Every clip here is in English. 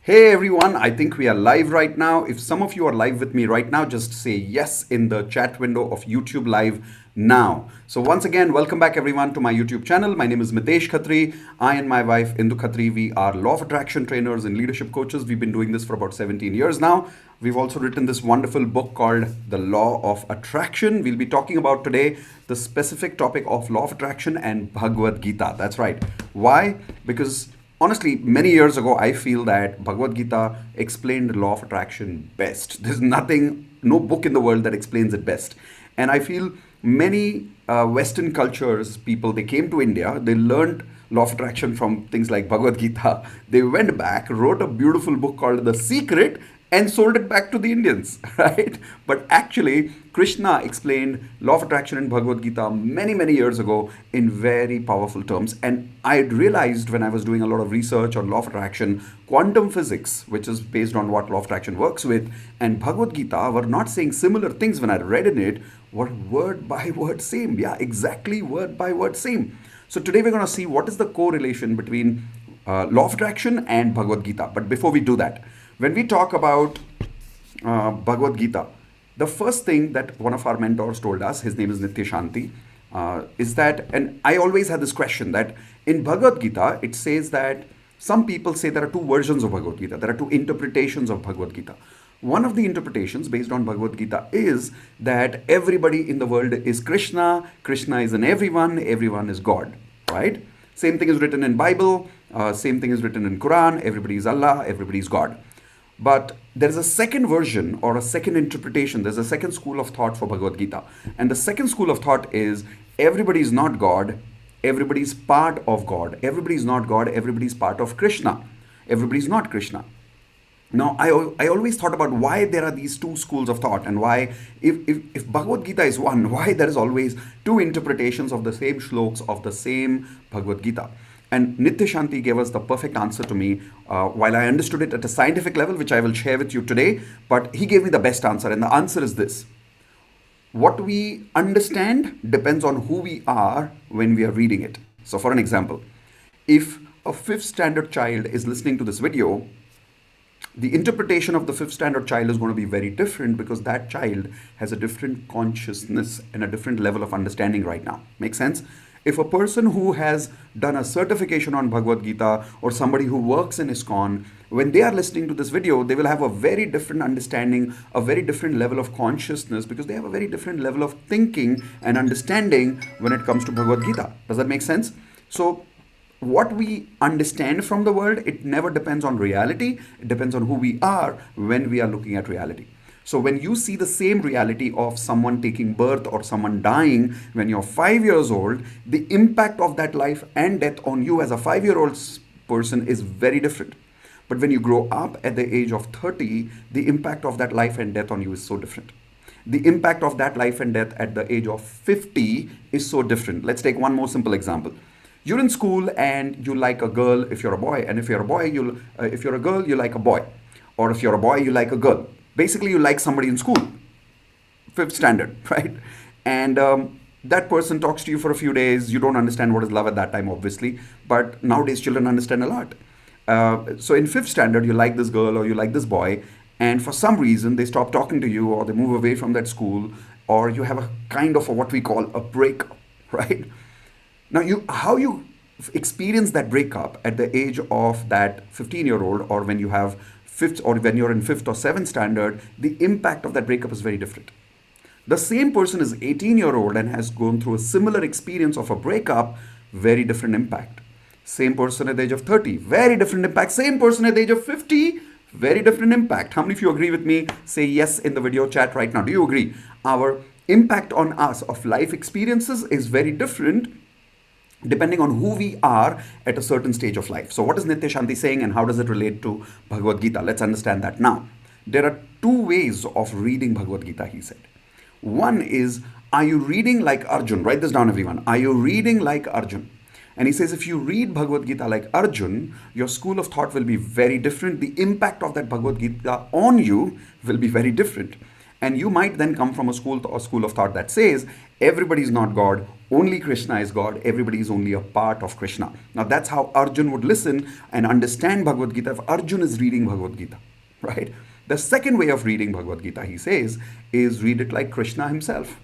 Hey everyone, I think we are live right now. If some of you are live with me right now, just say yes in the chat window of YouTube Live now. So once again, welcome back everyone to my YouTube channel. My name is Mitesh Khatri. I and my wife Indu Khatri, we are law of attraction trainers and leadership coaches. We've been doing this for about 17 years now. We've also written this wonderful book called The Law of Attraction. We'll be talking about today the specific topic of law of attraction and Bhagavad Gita. That's right. Why? Because honestly, many years ago, I feel that Bhagavad Gita explained the law of attraction best. There's nothing, no book in the world that explains it best. And I feel many Western cultures, people, they came to India, they learned law of attraction from things like Bhagavad Gita. They went back, wrote a beautiful book called The Secret, and sold it back to the Indians, right? But actually, Krishna explained law of attraction in Bhagavad Gita many, many years ago in very powerful terms. And I had realized when I was doing a lot of research on law of attraction, quantum physics, which is based on what law of attraction works with, and Bhagavad Gita were not saying similar things when I read in it, were word by word same. Yeah, exactly word by word same. So today we're going to see what is the correlation between law of attraction and Bhagavad Gita. But before we do that, when we talk about Bhagavad Gita, the first thing that one of our mentors told us, his name is Nitya Shanti, is that, and I always had this question that in Bhagavad Gita, it says that some people say there are two versions of Bhagavad Gita, there are two interpretations of Bhagavad Gita. One of the interpretations based on Bhagavad Gita is that everybody in the world is Krishna, Krishna is in everyone, everyone is God, right? Same thing is written in Bible, same thing is written in Quran, everybody is Allah, everybody is God. But there's a second version or a second interpretation. There's a second school of thought for Bhagavad Gita. And the second school of thought is everybody is not God, everybody is part of God. Everybody is not God, everybody is part of Krishna. Everybody is not Krishna. Now, I always thought about why there are these two schools of thought and why, if Bhagavad Gita is one, why there is always two interpretations of the same shlokas of the same Bhagavad Gita. And Nitya Shanti gave us the perfect answer to me while I understood it at a scientific level, which I will share with you today. But he gave me the best answer. And the answer is this. What we understand depends on who we are when we are reading it. So for an example, if a fifth standard child is listening to this video, the interpretation of the fifth standard child is going to be very different because that child has a different consciousness and a different level of understanding right now. Make sense? If a person who has done a certification on Bhagavad Gita or somebody who works in ISKCON, when they are listening to this video, they will have a very different understanding, a very different level of consciousness because they have a very different level of thinking and understanding when it comes to Bhagavad Gita. Does that make sense? So what we understand from the world, it never depends on reality. It depends on who we are when we are looking at reality. So when you see the same reality of someone taking birth or someone dying when you're 5 years old, the impact of that life and death on you as a 5-year-old person is very different. But when you grow up at the age of 30, the impact of that life and death on you is so different. The impact of that life and death at the age of 50 is so different. Let's take one more simple example. You're in school and you like a girl if you're a boy, and if you're a boy, if you're a girl, you like a boy, or if you're a boy, you like a girl. Basically, you like somebody in school, fifth standard, right? And that person talks to you for a few days. You don't understand what is love at that time, obviously. But nowadays, children understand a lot. So in fifth standard, you like this girl or you like this boy. And for some reason, they stop talking to you or they move away from that school. Or you have a kind of what we call a breakup, right? Now, how you experience that breakup at the age of that 15-year-old or when you have fifth or when you're in fifth or seventh standard, the impact of that breakup is very different. The same person is 18-year-old and has gone through a similar experience of a breakup, very different impact. Same person at the age of 30, very different impact. Same person at the age of 50, very different impact. How many of you agree with me? Say yes in the video chat right now. Do you agree? Our impact on us of life experiences is very different depending on who we are at a certain stage of life. So what is Nitya Shanti saying and how does it relate to Bhagavad Gita? Let's understand that now. There are two ways of reading Bhagavad Gita, he said. One is, are you reading like Arjun? Write this down, everyone. Are you reading like Arjun? And he says, if you read Bhagavad Gita like Arjun, your school of thought will be very different. The impact of that Bhagavad Gita on you will be very different. And you might then come from a school of thought that says everybody is not God, only Krishna is God, everybody is only a part of Krishna. Now that's how Arjun would listen and understand Bhagavad Gita if Arjun is reading Bhagavad Gita, right? The second way of reading Bhagavad Gita, he says, is read it like Krishna himself.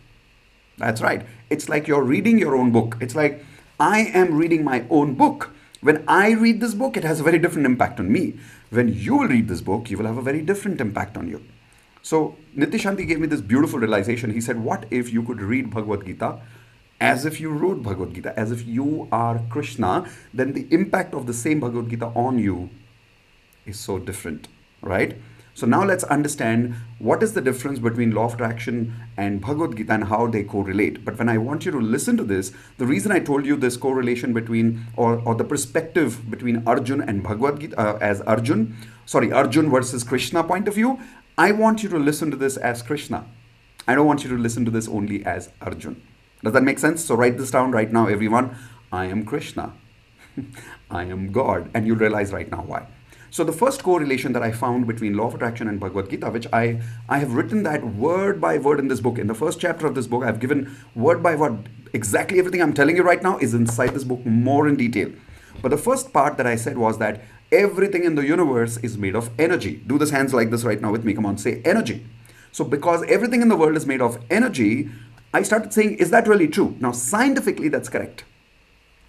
That's right. It's like you're reading your own book. It's like I am reading my own book. When I read this book, it has a very different impact on me. When you will read this book, you will have a very different impact on you. So Nitishanti gave me this beautiful realization. He said, what if you could read Bhagavad Gita as if you wrote Bhagavad Gita, as if you are Krishna? Then the impact of the same Bhagavad Gita on you is so different, right? So now let's understand what is the difference between law of attraction and Bhagavad Gita and how they correlate. But when I want you to listen to this, the reason I told you this correlation between or the perspective between Arjun and Bhagavad Gita as Arjun versus Krishna point of view, I want you to listen to this as Krishna. I don't want you to listen to this only as Arjun. Does that make sense? So write this down right now, everyone. I am Krishna. I am God. And you'll realize right now why. So the first correlation that I found between law of attraction and Bhagavad Gita, which I have written that word by word in this book. In the first chapter of this book, I've given word by word exactly everything I'm telling you right now is inside this book more in detail. But the first part that I said was that everything in the universe is made of energy. Do this hands like this right now with me. Come on, say energy. So because everything in the world is made of energy, I started saying, is that really true? Now, scientifically, that's correct.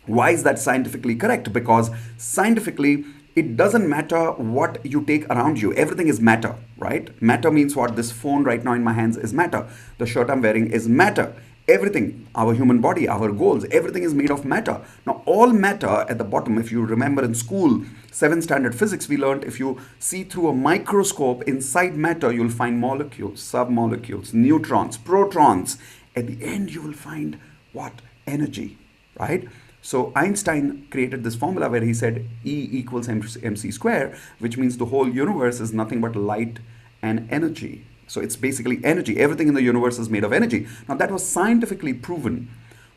Why is that scientifically correct? Because scientifically, it doesn't matter what you take around you. Everything is matter, right? Matter means what? This phone right now in my hands is matter. The shirt I'm wearing is matter. Everything, our human body, our goals, everything is made of matter. Now, all matter at the bottom, if you remember in school, 7th standard physics, we learned if you see through a microscope inside matter, you'll find molecules, submolecules, neutrons, protons. At the end, you will find what? Energy, right? So Einstein created this formula where he said E equals mc square, which means the whole universe is nothing but light and energy. So it's basically energy. Everything in the universe is made of energy. Now that was scientifically proven.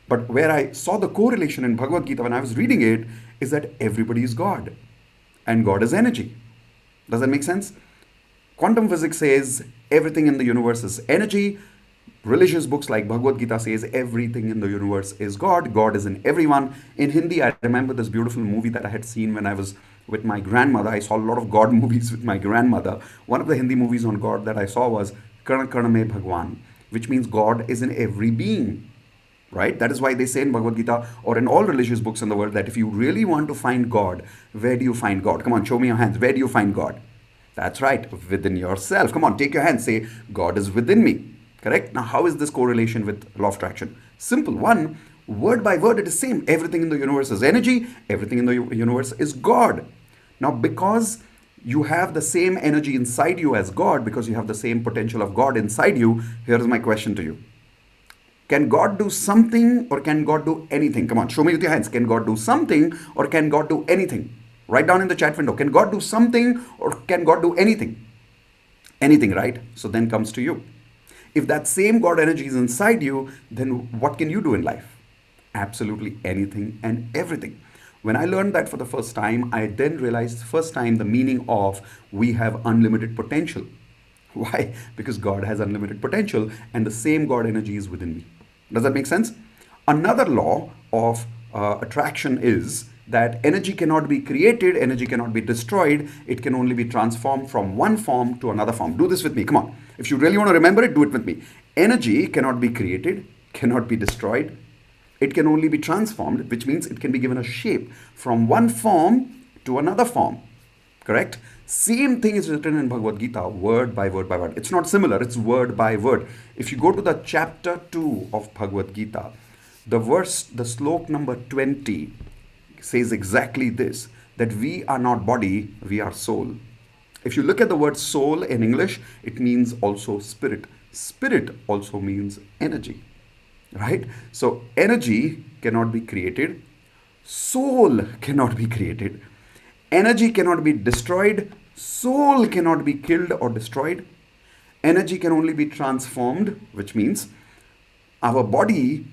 But where I saw the correlation in Bhagavad Gita when I was reading it is that everybody is God and God is energy. Does that make sense? Quantum physics says everything in the universe is energy. Religious books like Bhagavad Gita says everything in the universe is God. God is in everyone. In Hindi, I remember this beautiful movie that I had seen when I was with my grandmother. I saw a lot of God movies with my grandmother. One of the Hindi movies on God that I saw was Karna Karna Mein Bhagwan, which means God is in every being, right? That is why they say in Bhagavad Gita or in all religious books in the world that if you really want to find God, where do you find God? Come on, show me your hands. Where do you find God? That's right, within yourself. Come on, take your hands. Say, God is within me. Correct? Now, how is this correlation with law of attraction? Simple. One, word by word, it is same. Everything in the universe is energy. Everything in the universe is God. Now, because you have the same energy inside you as God, because you have the same potential of God inside you, here is my question to you. Can God do something or can God do anything? Come on, show me with your hands. Can God do something or can God do anything? Write down in the chat window. Can God do something or can God do anything? Anything, right? So then comes to you. If that same God energy is inside you, then what can you do in life? Absolutely anything and everything. When I learned that for the first time, I then realized first time the meaning of we have unlimited potential. Why? Because God has unlimited potential and the same God energy is within me. Does that make sense? Another law of attraction is that energy cannot be created, energy cannot be destroyed, it can only be transformed from one form to another form. Do this with me, come on. If you really want to remember it, do it with me. Energy cannot be created, cannot be destroyed, it can only be transformed, which means it can be given a shape from one form to another form. Correct? Same thing is written in Bhagavad Gita, word by word by word. It's not similar, it's word by word. If you go to the chapter 2 of Bhagavad Gita, the slok number 20 says exactly this, that we are not body, we are soul. If you look at the word soul in English, it means also spirit. Spirit also means energy, right? So energy cannot be created, soul cannot be created, energy cannot be destroyed, soul cannot be killed or destroyed. Energy can only be transformed, which means our body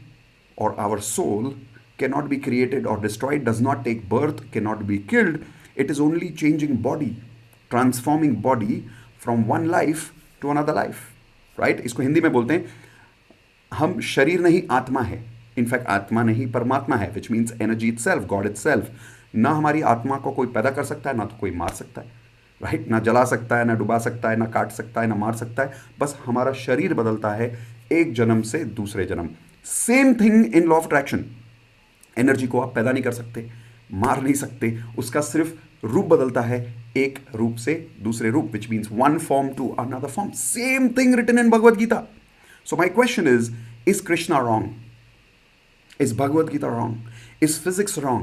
or our soul cannot be created or destroyed, does not take birth, cannot be killed. It is only changing body, transforming body from one life to another life. Right? इसको हिंदी में बोलते हैं, हम शरीर नहीं आत्मा है, in fact आत्मा नहीं परमात्मा है, which means energy itself, God itself. ना हमारी आत्मा को कोई पैदा कर सकता है, ना तो कोई मार सकता है, राइट? ना जला सकता है, ना डुबा सकता है, ना काट सकता है, ना मार सकता है। बस हमारा शरीर बदलता है एक जन्म से दूसरे जन्म। Same thing in law of attraction. Energy को आप पैदा नहीं कर सकते, मार नहीं सकते, उसका सिर्फ रूप बदलता है एक रूप से दूसरे रूप, which means one form to another form. Same thing written in Bhagavad Gita. So my question is Krishna wrong? Is Bhagavad Gita wrong? Is physics wrong?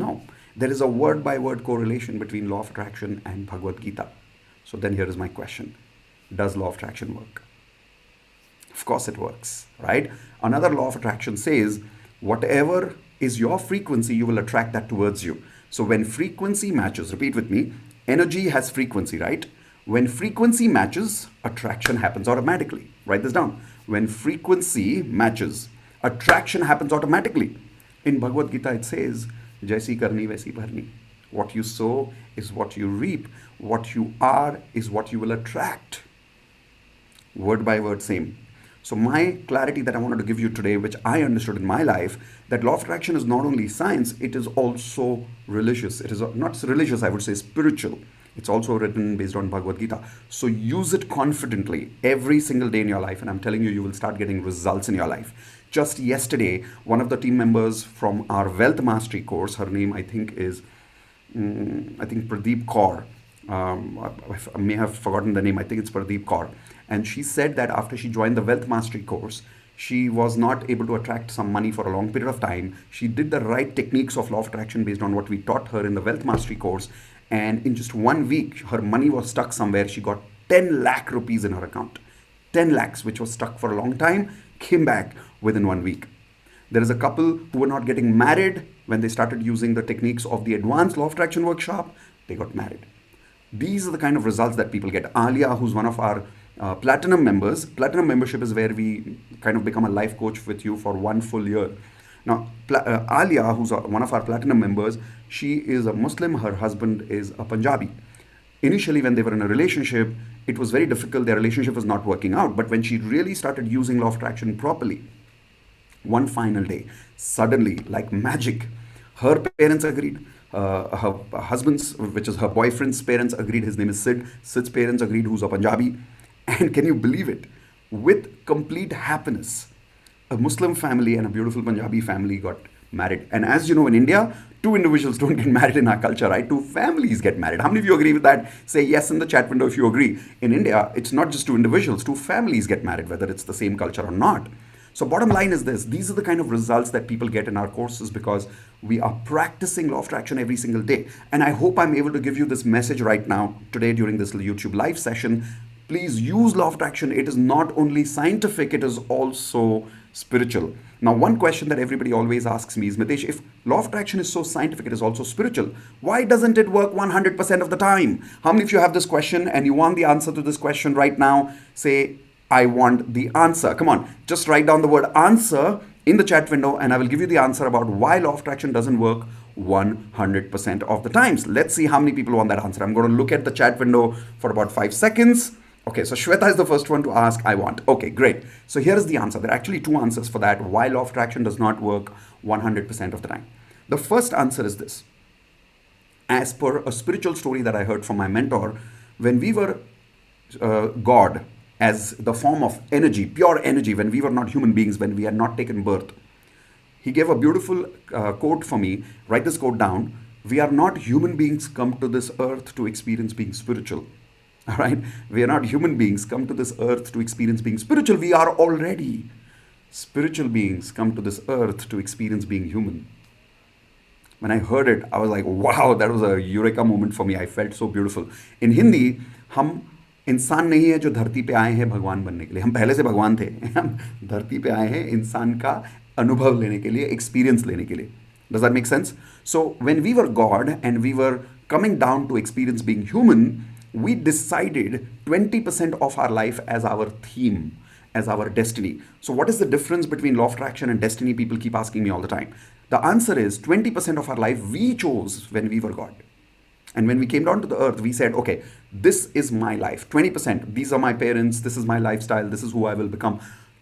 No. There is a word by word correlation between law of attraction and Bhagavad Gita. So then here is my question. Does law of attraction work? Of course it works, right? Another law of attraction says, whatever is your frequency, you will attract that towards you. So when frequency matches, repeat with me, energy has frequency, right? When frequency matches, attraction happens automatically. Write this down. When frequency matches, attraction happens automatically. In Bhagavad Gita it says, Jaisi karni vaisi bharni. What you sow is what you reap. What you are is what you will attract. Word by word same. So my clarity that I wanted to give you today, which I understood in my life, that law of attraction is not only science, it is also religious. It is not religious, I would say spiritual. It's also written based on Bhagavad Gita. So use it confidently every single day in your life, and I'm telling you, you will start getting results in your life. Just yesterday, one of the team members from our Wealth Mastery course, her name I think is, I think Pradeep Kaur. I may have forgotten the name. I think it's Pradeep Kaur. And she said that after she joined the Wealth Mastery course, she was not able to attract some money for a long period of time. She did the right techniques of law of attraction based on what we taught her in the Wealth Mastery course. And in just 1 week, her money was stuck somewhere. She got 10 lakh rupees in her account. 10 lakhs, which was stuck for a long time, came back within 1 week. There is a couple who were not getting married. When they started using the techniques of the advanced law of attraction workshop, they got married. These are the kind of results that people get. Alia, who's one of our platinum members. Platinum membership is where we kind of become a life coach with you for 1 full year. Now, Alia, who's one of our platinum members, she is a Muslim. Her husband is a Punjabi. Initially, when they were in a relationship, it was very difficult. Their relationship was not working out. But when she really started using law of attraction properly, one final day, suddenly, like magic, her parents agreed. Her husband's, which is her boyfriend's parents, agreed. His name is Sid. Sid's parents agreed, who's a Punjabi. And can you believe it? With complete happiness, a Muslim family and a beautiful Punjabi family got married. And as you know, in India, 2 individuals don't get married in our culture, right? 2 families get married. How many of you agree with that? Say yes in the chat window if you agree. In India, it's not just 2 individuals, 2 families get married, whether it's the same culture or not. So bottom line is this. These are the kind of results that people get in our courses because we are practicing law of attraction every single day. And I hope I'm able to give you this message right now, today during this YouTube live session. Please use law of attraction. It is not only scientific, it is also spiritual. Now, one question that everybody always asks me is, Mitesh, if law of attraction is so scientific, it is also spiritual, why doesn't it work 100% of the time? How many of you have this question and you want the answer to this question right now? Say, I want the answer. Come on, just write down the word answer in the chat window and I will give you the answer about why law of attraction doesn't work 100% of the times. Let's see how many people want that answer. I'm going to look at the chat window for about 5 seconds. Okay, so Shweta is the first one to ask, I want. Okay, great. So here is the answer. There are actually 2 answers for that, why law of attraction does not work 100% of the time. The first answer is this. As per a spiritual story that I heard from my mentor, when we were God as the form of energy, pure energy, when we were not human beings, when we had not taken birth, he gave a beautiful quote for me. Write this quote down. We are not human beings come to this earth to experience being spiritual. All right, we are not human beings come to this earth to experience being spiritual. We are already spiritual beings come to this earth to experience being human. When I heard it, I was like, wow, that was a eureka moment for me. I felt so beautiful. In Hindi, हम इंसान नहीं है जो धरती पे आए हैं भगवान बनने के लिए. हम पहले से भगवान थे. हम धरती पे आए हैं इंसान का अनुभव लेने के लिए, एक्सपीरियंस लेने के लिए. Does that make sense? So when we were God and we were coming down to experience being human, we decided 20% of our life as our theme, as our destiny. So what is the difference between law of attraction and destiny? People keep asking me all the time. The answer is 20% of our life we chose when we were God. And when we came down to the earth, we said, okay, this is my life. 20%, these are my parents, this is my lifestyle, this is who I will become.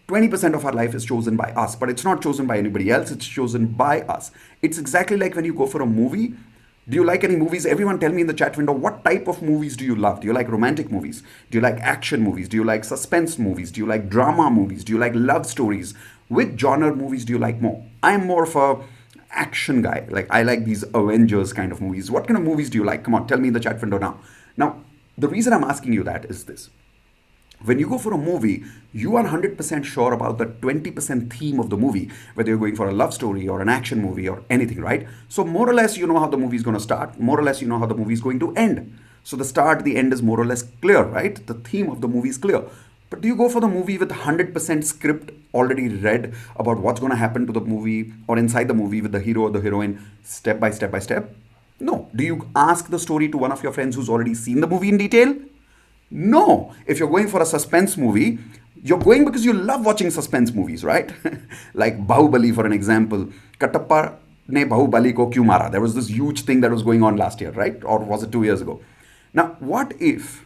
20% of our life is chosen by us, but it's not chosen by anybody else, it's chosen by us. It's exactly like when you go for a movie. Do you like any movies? Everyone tell me in the chat window, what type of movies do you love? Do you like romantic movies? Do you like action movies? Do you like suspense movies? Do you like drama movies? Do you like love stories? Which genre movies do you like more? I'm more of a action guy. Like I like these Avengers kind of movies. What kind of movies do you like? Come on, tell me in the chat window now. Now, the reason I'm asking you that is this. When you go for a movie, you are 100% sure about the 20% theme of the movie, whether you're going for a love story or an action movie or anything, right? So more or less you know how the movie is going to start, more or less you know how the movie is going to end. So the start, the end is more or less clear, right? The theme of the movie is clear. But do you go for the movie with 100% script already read about what's going to happen to the movie or inside the movie with the hero or the heroine step by step by step? No. Do you ask the story to one of your friends who's already seen the movie in detail? No. If you're going for a suspense movie, you're going because you love watching suspense movies, right? Like Bahubali, for an example. Katappa ne Bahubali ko kyun mara? There was this huge thing that was going on last year, right? Or was it 2 years ago? Now, what if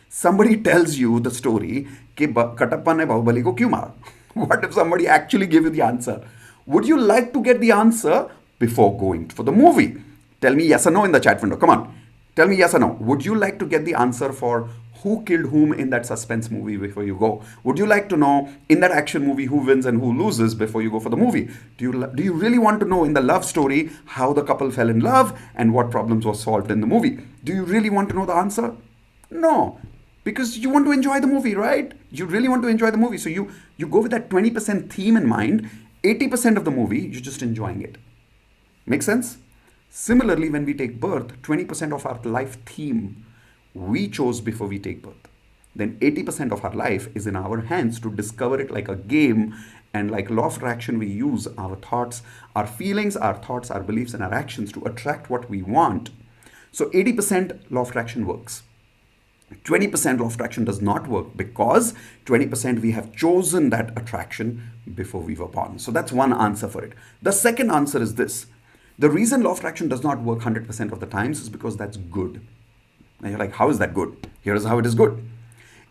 somebody tells you the story कि Katappa ne Bahubali ko kyun mara? What if somebody actually gave you the answer? Would you like to get the answer before going for the movie? Tell me yes or no in the chat window. Come on. Tell me yes or no. Would you like to get the answer for who killed whom in that suspense movie before you go? Would you like to know in that action movie who wins and who loses before you go for the movie? Do you really want to know in the love story how the couple fell in love and what problems were solved in the movie? Do you really want to know the answer? No. Because you want to enjoy the movie, right? You really want to enjoy the movie. So you go with that 20% theme in mind. 80% of the movie, you're just enjoying it. Make sense? Similarly, when we take birth, 20% of our life theme we chose before we take birth. Then 80% of our life is in our hands to discover it like a game. And like law of attraction, we use our thoughts, our feelings, our thoughts, our beliefs, and our actions to attract what we want. So 80% law of attraction works. 20% law of attraction does not work because 20% we have chosen that attraction before we were born. So that's one answer for it. The second answer is this. The reason law of attraction does not work 100% of the times is because that's good. Now you're like, how is that good? Here's how it is good.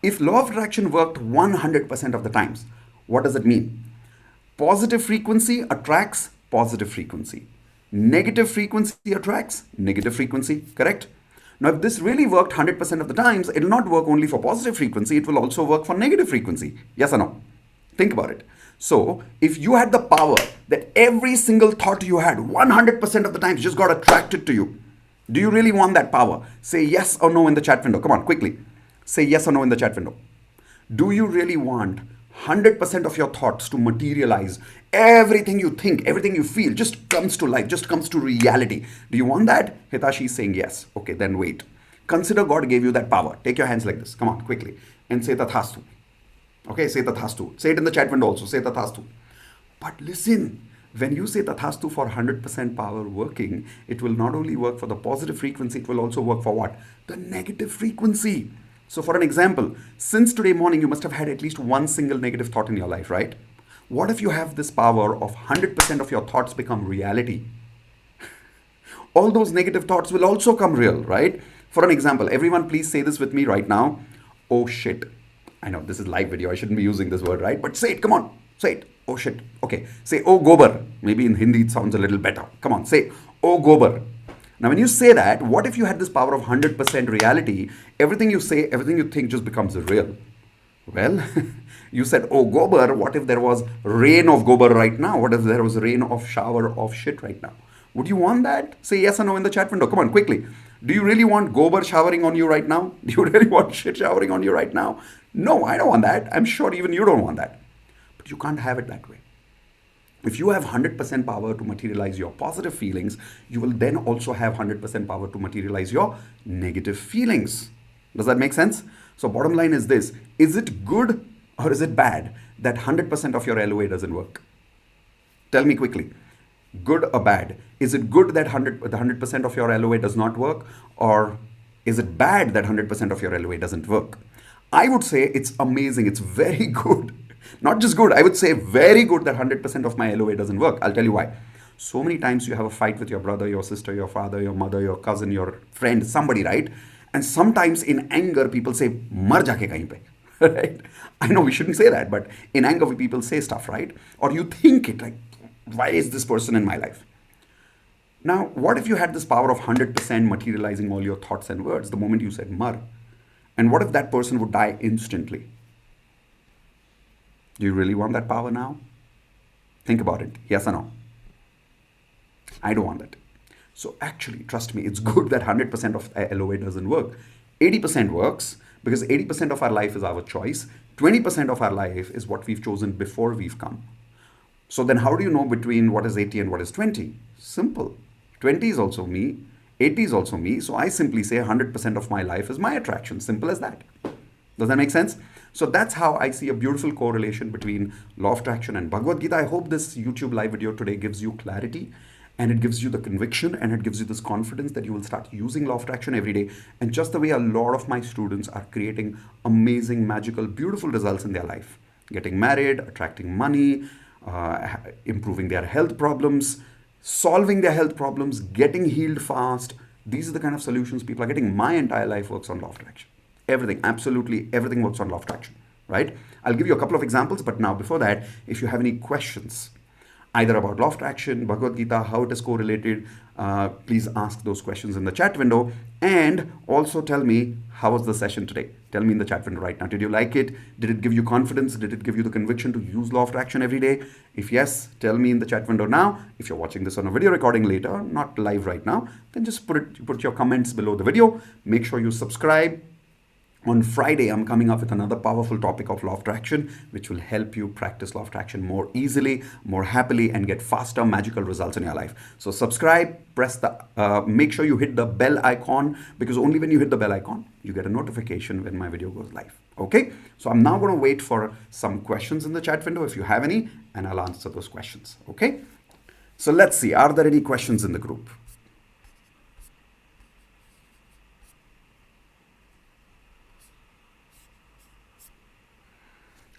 If law of attraction worked 100% of the times, what does it mean? Positive frequency attracts positive frequency. Negative frequency attracts negative frequency, correct? Now, if this really worked 100% of the times, it will not work only for positive frequency, it will also work for negative frequency. Yes or no? Think about it. So, if you had the power that every single thought you had 100% of the times just got attracted to you, do you really want that power? Say yes or no in the chat window. Come on, quickly. Say yes or no in the chat window. Do you really want 100% of your thoughts to materialize? Everything you think, everything you feel just comes to life, just comes to reality. Do you want that? Hitashi is saying yes. Okay, then wait. Consider God gave you that power. Take your hands like this. Come on, quickly. And say Tathastu. Okay, say Tathastu. Say it in the chat window also. Say Tathastu. But listen, when you say Tathastu for 100% power working, it will not only work for the positive frequency, it will also work for what? The negative frequency. So for an example, since today morning, you must have had at least one single negative thought in your life, right? What if you have this power of 100% of your thoughts become reality? All those negative thoughts will also come real, right? For an example, everyone please say this with me right now. Oh shit. I know this is live video. I shouldn't be using this word, right? But say it. Come on. Say it. Oh shit. Okay. Say oh gobar. Maybe in Hindi it sounds a little better. Come on. Say oh gobar. Now, when you say that, what if you had this power of 100% reality? Everything you say, everything you think just becomes real. Well, you said, oh, gobar. What if there was rain of gobar right now? What if there was rain of shower of shit right now? Would you want that? Say yes or no in the chat window. Come on, quickly. Do you really want gobar showering on you right now? Do you really want shit showering on you right now? No, I don't want that. I'm sure even you don't want that. But you can't have it that way. If you have 100% power to materialize your positive feelings, you will then also have 100% power to materialize your negative feelings. Does that make sense? So bottom line is this. Is it good or is it bad that 100% of your LOA doesn't work? Tell me quickly. Good or bad? Is it good that 100% of your LOA does not work? Or is it bad that 100% of your LOA doesn't work? I would say it's amazing. It's very good. Not just good, I would say very good that 100% of my LOA doesn't work. I'll tell you why. So many times you have a fight with your brother, your sister, your father, your mother, your cousin, your friend, somebody, right? And sometimes in anger, people say, "Mar jaake kahin pe." Right? I know we shouldn't say that, but in anger, people say stuff, right? Or you think it like, why is this person in my life? Now, what if you had this power of 100% materializing all your thoughts and words the moment you said "mar"? And what if that person would die instantly? Do you really want that power now? Think about it. Yes or no? I don't want that. So actually, trust me, it's good that 100% of LOA doesn't work. 80% works because 80% of our life is our choice. 20% of our life is what we've chosen before we've come. So then how do you know between what is 80 and what is 20? Simple. 20 is also me. 80 is also me. So I simply say 100% of my life is my attraction. Simple as that. Does that make sense? So that's how I see a beautiful correlation between law of attraction and Bhagavad Gita. I hope this YouTube live video today gives you clarity, and it gives you the conviction, and it gives you this confidence that you will start using law of attraction every day. And just the way a lot of my students are creating amazing, magical, beautiful results in their life. Getting married, attracting money, improving their health problems, solving their health problems, getting healed fast. These are the kind of solutions people are getting. My entire life works on law of attraction. Everything, absolutely everything works on law of attraction, right? I'll give you a couple of examples, but now before that, if you have any questions, either about law of attraction, Bhagavad Gita, how it is correlated, please ask those questions in the chat window. And also tell me, how was the session today? Tell me in the chat window right now. Did you like it? Did it give you confidence? Did it give you the conviction to use law of attraction every day? If yes, tell me in the chat window now. If you're watching this on a video recording later, not live right now, then just put your comments below the video. Make sure you subscribe. On Friday, I'm coming up with another powerful topic of law of attraction, which will help you practice law of attraction more easily, more happily, and get faster, magical results in your life. So subscribe, make sure you hit the bell icon, because only when you hit the bell icon, you get a notification when my video goes live. Okay? So I'm now going to wait for some questions in the chat window, if you have any, and I'll answer those questions. Okay? So let's see. Are there any questions in the group?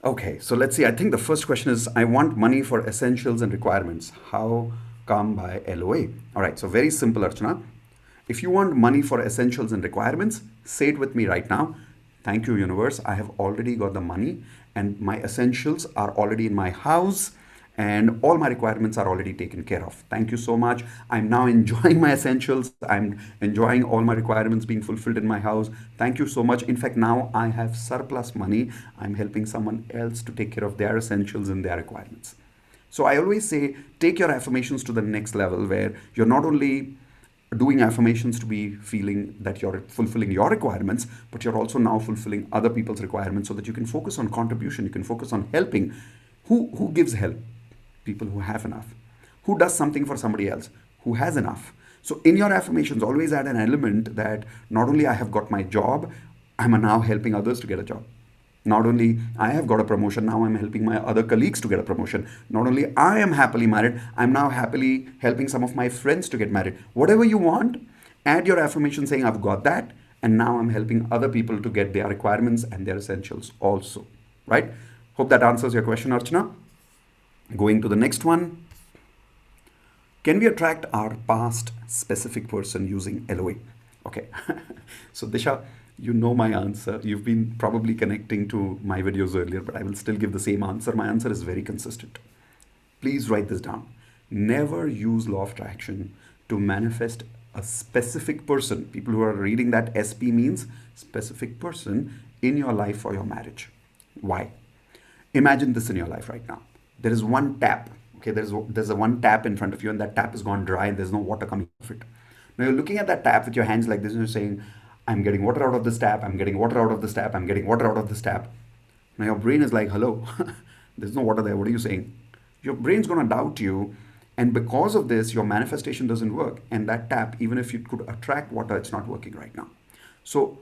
Okay, so let's see. I think the first question is, I want money for essentials and requirements. How come by LOA? All right, so very simple, Archana. If you want money for essentials and requirements, say it with me right now. Thank you, universe. I have already got the money, and my essentials are already in my house, and all my requirements are already taken care of. Thank you so much. I'm now enjoying my essentials. I'm enjoying all my requirements being fulfilled in my house. Thank you so much. In fact, now I have surplus money. I'm helping someone else to take care of their essentials and their requirements. So I always say, take your affirmations to the next level, where you're not only doing affirmations to be feeling that you're fulfilling your requirements, but you're also now fulfilling other people's requirements, so that you can focus on contribution. You can focus on helping. Who gives help? People who have enough. Who does something for somebody else? Who has enough. So in your affirmations, always add an element that not only I have got my job, I'm now helping others to get a job. Not only I have got a promotion, now I'm helping my other colleagues to get a promotion. Not only I am happily married, I'm now happily helping some of my friends to get married. Whatever you want, add your affirmation saying, I've got that, and now I'm helping other people to get their requirements and their essentials also. Right? Hope that answers your question, Archana. Going to the next one. Can we attract our past specific person using LOA? Okay. So Disha, you know my answer. You've been probably connecting to my videos earlier, but I will still give the same answer. My answer is very consistent. Please write this down. Never use law of attraction to manifest a specific person. People who are reading that, SP means specific person in your life for your marriage. Why? Imagine this in your life right now. There is one tap. Okay, there's a one tap in front of you, and that tap has gone dry and there's no water coming out of it. Now you're looking at that tap with your hands like this, and you're saying, I'm getting water out of this tap, I'm getting water out of this tap, I'm getting water out of this tap. Now your brain is like, hello, there's no water there. What are you saying? Your brain's going to doubt you. And because of this, your manifestation doesn't work. And that tap, even if it could attract water, it's not working right now. So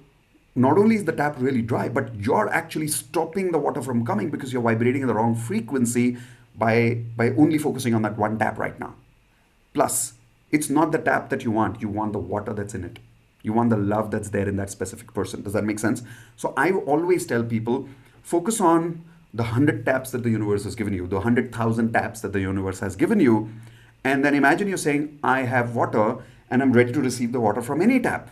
not only is the tap really dry, but you're actually stopping the water from coming because you're vibrating in the wrong frequency by only focusing on that one tap right now. Plus, it's not the tap that you want. You want the water that's in it. You want the love that's there in that specific person. Does that make sense? So I always tell people, focus on the 100 taps that the universe has given you, the 100,000 taps that the universe has given you, And then imagine you're saying, I have water and I'm ready to receive the water from any tap.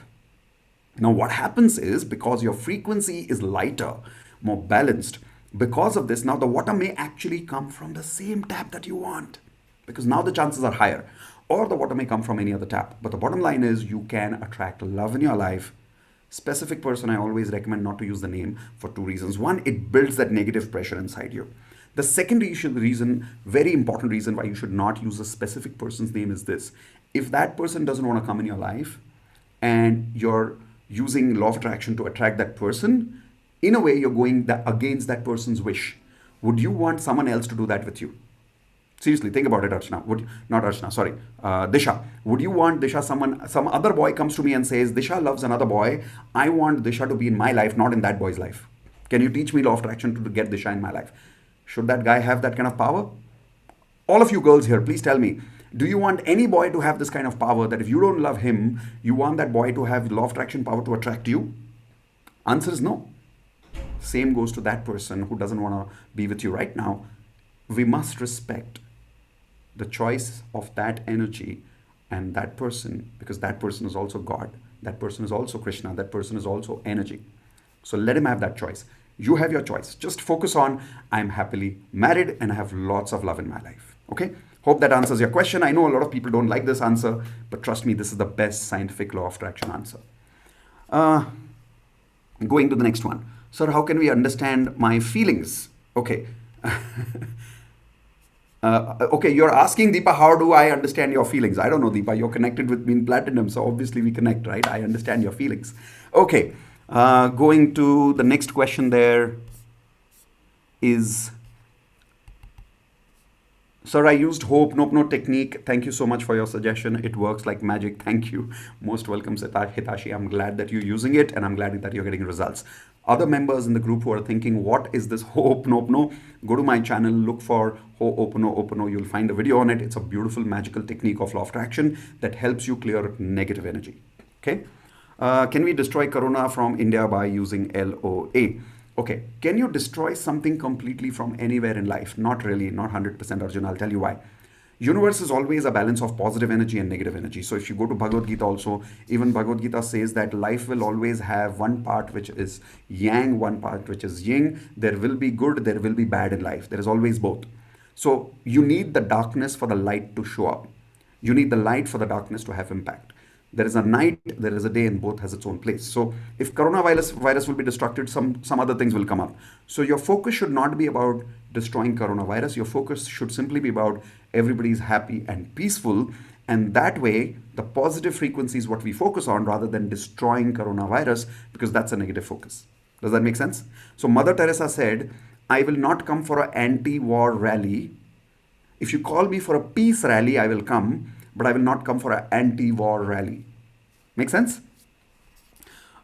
Now, what happens is because your frequency is lighter, more balanced, because of this, now the water may actually come from the same tap that you want, because now the chances are higher. Or the water may come from any other tap. But the bottom line is you can attract love in your life. Specific person, I always recommend not to use the name for two reasons. One, it builds that negative pressure inside you. The second reason, very important reason why you should not use a specific person's name is this. If that person doesn't want to come in your life and you're using law of attraction to attract that person, in a way you're going against that person's wish. Would you want someone else to do that with you? Seriously, think about it, Archana. Disha. Would you want Disha, some other boy comes to me and says, Disha loves another boy. I want Disha to be in my life, not in that boy's life. Can you teach me law of attraction to get Disha in my life? Should that guy have that kind of power? All of you girls here, please tell me, do you want any boy to have this kind of power that if you don't love him, you want that boy to have law of attraction power to attract you? Answer is no. Same goes to that person who doesn't want to be with you right now. We must respect the choice of that energy and that person, because that person is also God. That person is also Krishna. That person is also energy. So let him have that choice. You have your choice. Just focus on, I'm happily married and I have lots of love in my life. Okay? Hope that answers your question. I know a lot of people don't like this answer, but trust me, this is the best scientific law of attraction answer. Going to the next one. Sir, how can we understand my feelings? Okay. Okay, you're asking, Deepa, how do I understand your feelings? I don't know, Deepa. You're connected with me in Platinum, so obviously we connect, right? I understand your feelings. Okay. Going to the next question there is, sir, I used Hope Nope technique. Thank you so much for your suggestion. It works like magic. Thank you. Most welcome, Hitashi. I'm glad that you're using it and I'm glad that you're getting results. Other members in the group who are thinking, what is this Ho'oponopono? Go to my channel, look for Ho'oponopono. You'll find a video on it. It's a beautiful magical technique of law of attraction that helps you clear negative energy. Okay. Can we destroy Corona from India by using LOA? Okay. Can you destroy something completely from anywhere in life? Not really, not 100%, Arjun. I'll tell you why. Universe is always a balance of positive energy and negative energy. So if you go to Bhagavad Gita also, even Bhagavad Gita says that life will always have one part which is yang, one part which is yin. There will be good, there will be bad in life. There is always both. So you need the darkness for the light to show up. You need the light for the darkness to have impact. There is a night, there is a day, and both has its own place. So if coronavirus will be destructed, some other things will come up. So your focus should not be about destroying coronavirus. Your focus should simply be about everybody is happy and peaceful. And that way, the positive frequency is what we focus on rather than destroying coronavirus, because that's a negative focus. Does that make sense? So Mother Teresa said, I will not come for an anti-war rally. If you call me for a peace rally, I will come, but I will not come for an anti-war rally. Make sense?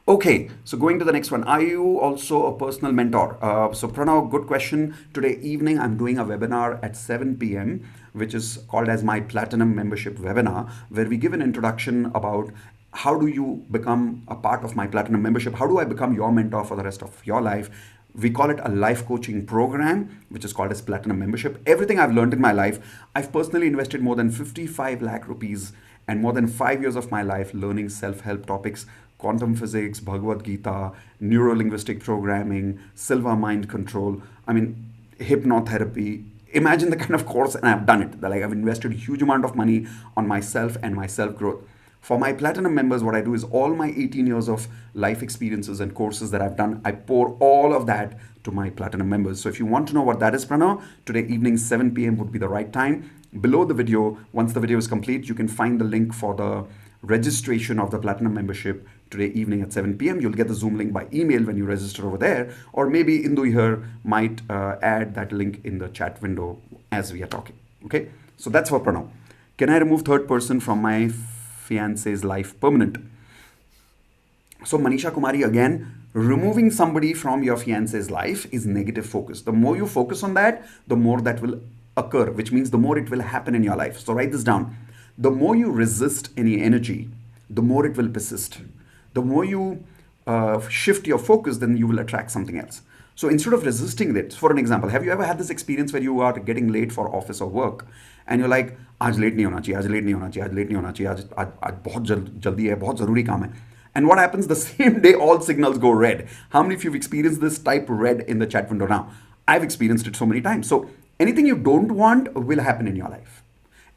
Okay, so going to the next one. Are you also a personal mentor? So Pranav, good question. Today evening, I'm doing a webinar at 7 p.m., which is called as my Platinum Membership Webinar, where we give an introduction about how do you become a part of my Platinum Membership? How do I become your mentor for the rest of your life? We call it a life coaching program, which is called as Platinum Membership. Everything I've learned in my life, I've personally invested more than 55 lakh rupees and more than 5 years of my life learning self-help topics, quantum physics, Bhagavad Gita, neuro-linguistic programming, silver mind control, hypnotherapy. Imagine the kind of course, and I've done it. Like I've invested a huge amount of money on myself and my self-growth. For my Platinum members, what I do is all my 18 years of life experiences and courses that I've done, I pour all of that to my Platinum members. So if you want to know what that is, Pranav, today evening 7 p.m. would be the right time. Below the video, once the video is complete, you can find the link for the registration of the Platinum membership today evening at 7 p.m. You'll get the Zoom link by email when you register over there, or maybe Indu here might add that link in the chat window as we are talking. Okay, so that's for Pranav. Can I remove third person from my fiance's life permanent? So Manisha Kumari, again, removing somebody from your fiance's life is negative focus. The more you focus on that, the more that will occur, which means the more it will happen in your life. So write this down. The more you resist any energy, the more it will persist. The more you shift your focus, then you will attract something else. So instead of resisting it, for an example, have you ever had this experience where you are getting late for office or work and you're like, आज late नहीं होना चाहिए, आज late नहीं होना चाहिए, आज late नहीं होना चाहिए, आज आज आज बहुत जल्दी है, बहुत ज़रूरी काम है. And what happens the same day, all signals go red. How many of you have experienced this? Type red in the chat window now. I've experienced it so many times. So anything you don't want will happen in your life.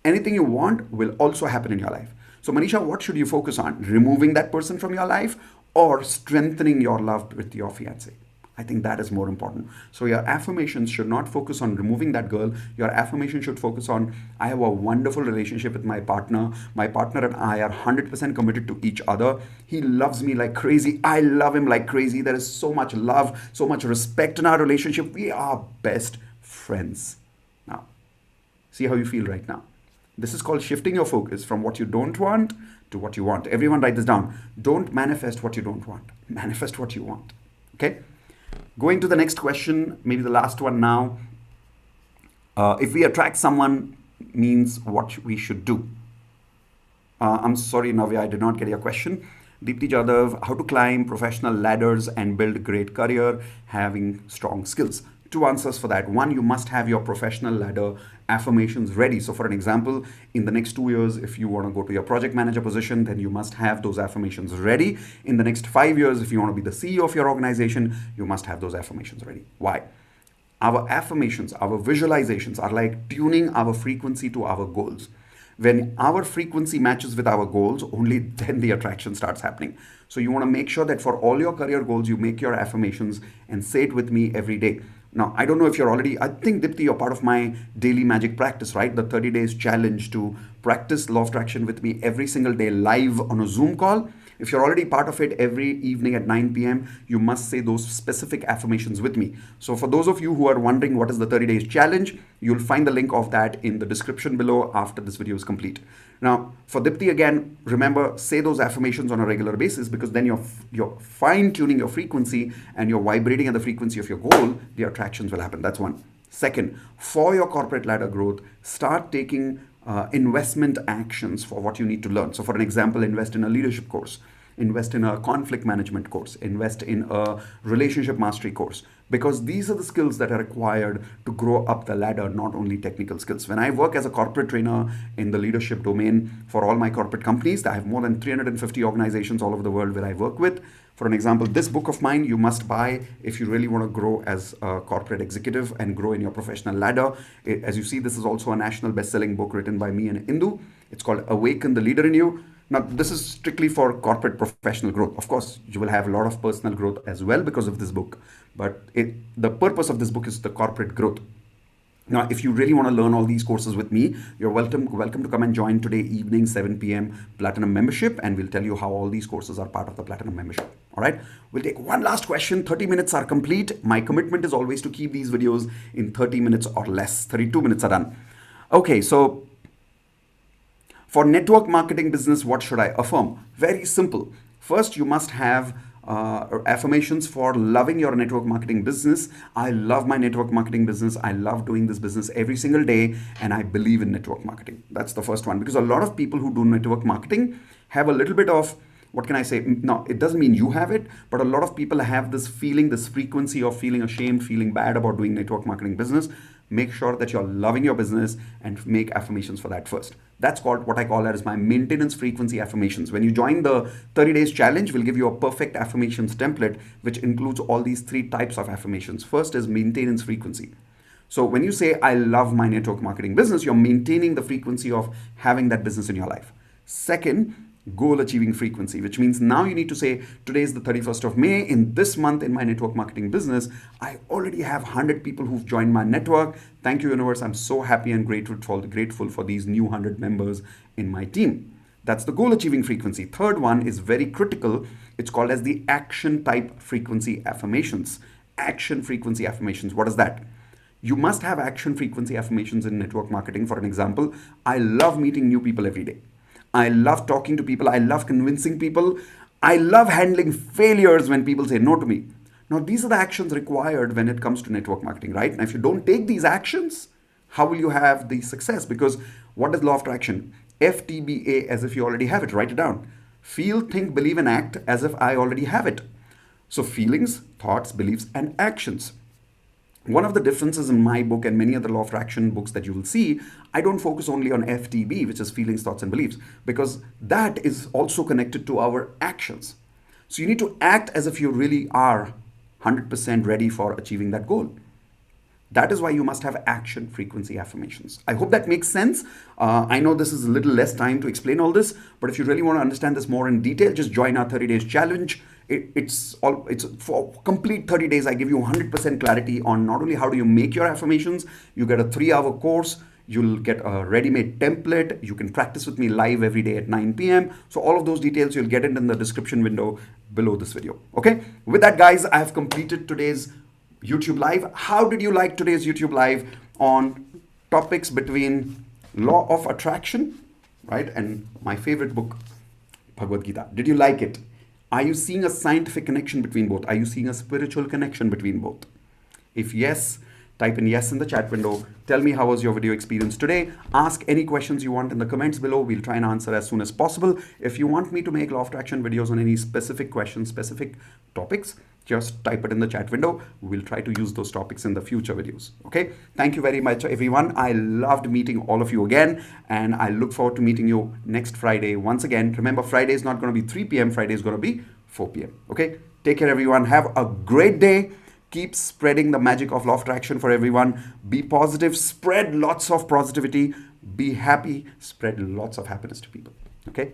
Anything you want will also happen in your life. So Manisha, what should you focus on? Removing that person from your life or strengthening your love with your fiancé? I think that is more important. So your affirmations should not focus on removing that girl. Your affirmation should focus on, I have a wonderful relationship with my partner. My partner and I are 100% committed to each other. He loves me like crazy. I love him like crazy. There is so much love, so much respect in our relationship. We are best friends. Now, see how you feel right now. This is called shifting your focus from what you don't want to what you want. Everyone write this down. Don't manifest what you don't want. Manifest what you want. Okay? Going to the next question, maybe the last one now. If we attract someone means what we should do. I'm sorry, Navya, I did not get your question. Deepti Jadhav, how to climb professional ladders and build great career, having strong skills. Two answers for that. One, you must have your professional ladder affirmations ready. So for an example, in the next 2 years, if you want to go to your project manager position, then you must have those affirmations ready. In the next 5 years, if you want to be the CEO of your organization, you must have those affirmations ready. Why? Our affirmations, our visualizations are like tuning our frequency to our goals. When our frequency matches with our goals, only then the attraction starts happening. So you want to make sure that for all your career goals, you make your affirmations and say it with me every day. Now, I don't know if you're already, I think, Dipti, you're part of my daily magic practice, right? The 30 days challenge to practice law of attraction with me every single day live on a Zoom call. If you're already part of it, every evening at 9 p.m., you must say those specific affirmations with me. So for those of you who are wondering what is the 30 days challenge, you'll find the link of that in the description below after this video is complete. Now, for Dipti, again, remember, say those affirmations on a regular basis, because then you're fine-tuning your frequency and you're vibrating at the frequency of your goal, the attractions will happen. That's one. Second, for your corporate ladder growth, start taking investment actions for what you need to learn. So for an example, invest in a leadership course, invest in a conflict management course, invest in a relationship mastery course, because these are the skills that are required to grow up the ladder, not only technical skills. When I work as a corporate trainer in the leadership domain for all my corporate companies, I have more than 350 organizations all over the world where I work with. For an example, this book of mine you must buy if you really want to grow as a corporate executive and grow in your professional ladder. As you see, this is also a national best-selling book written by me and Indu. It's called Awaken, the Leader in You. Now, this is strictly for corporate professional growth. Of course, you will have a lot of personal growth as well because of this book. But the purpose of this book is the corporate growth. Now, if you really want to learn all these courses with me, you're welcome to come and join today evening, 7 p.m. Platinum membership, and we'll tell you how all these courses are part of the Platinum membership. All right, we'll take one last question. 30 minutes are complete. My commitment is always to keep these videos in 30 minutes or less. 32 minutes are done. Okay, so for network marketing business, what should I affirm? Very simple. First, you must have affirmations for loving your network marketing business. I love my network marketing business. I love doing this business every single day, and I believe in network marketing. That's the first one, because a lot of people who do network marketing have a little bit of, what can I say? No, it doesn't mean you have it, but a lot of people have this feeling, this frequency of feeling ashamed, feeling bad about doing network marketing business. Make sure that you're loving your business and make affirmations for that first. That's called, what I call as my maintenance frequency affirmations. When you join the 30 days challenge, we'll give you a perfect affirmations template, which includes all these 3 types of affirmations. First is maintenance frequency. So when you say, I love my network marketing business, you're maintaining the frequency of having that business in your life. Second, goal achieving frequency, which means now you need to say, today is the 31st of May. In this month in my network marketing business, I already have 100 people who've joined my network. Thank you, universe. I'm so happy and grateful for these new 100 members in my team. That's the goal achieving frequency. Third one is very critical. It's called as the action type frequency affirmations. Action frequency affirmations. What is that? You must have action frequency affirmations in network marketing. For an example, I love meeting new people every day. I love talking to people. I love convincing people. I love handling failures when people say no to me. Now, these are the actions required when it comes to network marketing, right? Now, if you don't take these actions, how will you have the success? Because what is law of attraction? FTBA, as if you already have it. Write it down. Feel, think, believe, and act as if I already have it. So feelings, thoughts, beliefs, and actions. One of the differences in my book and many other law of attraction books that you will see, I don't focus only on FTB, which is feelings, thoughts, and beliefs, because that is also connected to our actions. So you need to act as if you really are 100% ready for achieving that goal. That is why you must have action frequency affirmations. I hope that makes sense. I know this is a little less time to explain all this, but if you really want to understand this more in detail, just join our 30 days challenge. It's for complete 30 days. I give you 100% clarity on not only how do you make your affirmations, you get a 3-hour course. You'll get a ready-made template. You can practice with me live every day at 9 p.m. So all of those details, you'll get it in the description window below this video. Okay. With that, guys, I have completed today's YouTube live. How did you like today's YouTube live on topics between law of attraction, right, and my favorite book, Bhagavad Gita? Did you like it? Are you seeing a scientific connection between both? Are you seeing a spiritual connection between both? If yes, type in yes in the chat window. Tell me how was your video experience today. Ask any questions you want in the comments below. We'll try and answer as soon as possible. If you want me to make law of attraction videos on any specific questions, specific topics, just type it in the chat window. We'll try to use those topics in the future videos. Okay. Thank you very much, everyone. I loved meeting all of you again, and I look forward to meeting you next Friday once again. Remember, Friday is not going to be 3 p.m. Friday is going to be 4 p.m. Okay. Take care, everyone. Have a great day. Keep spreading the magic of law of attraction for everyone. Be positive. Spread lots of positivity. Be happy. Spread lots of happiness to people. Okay.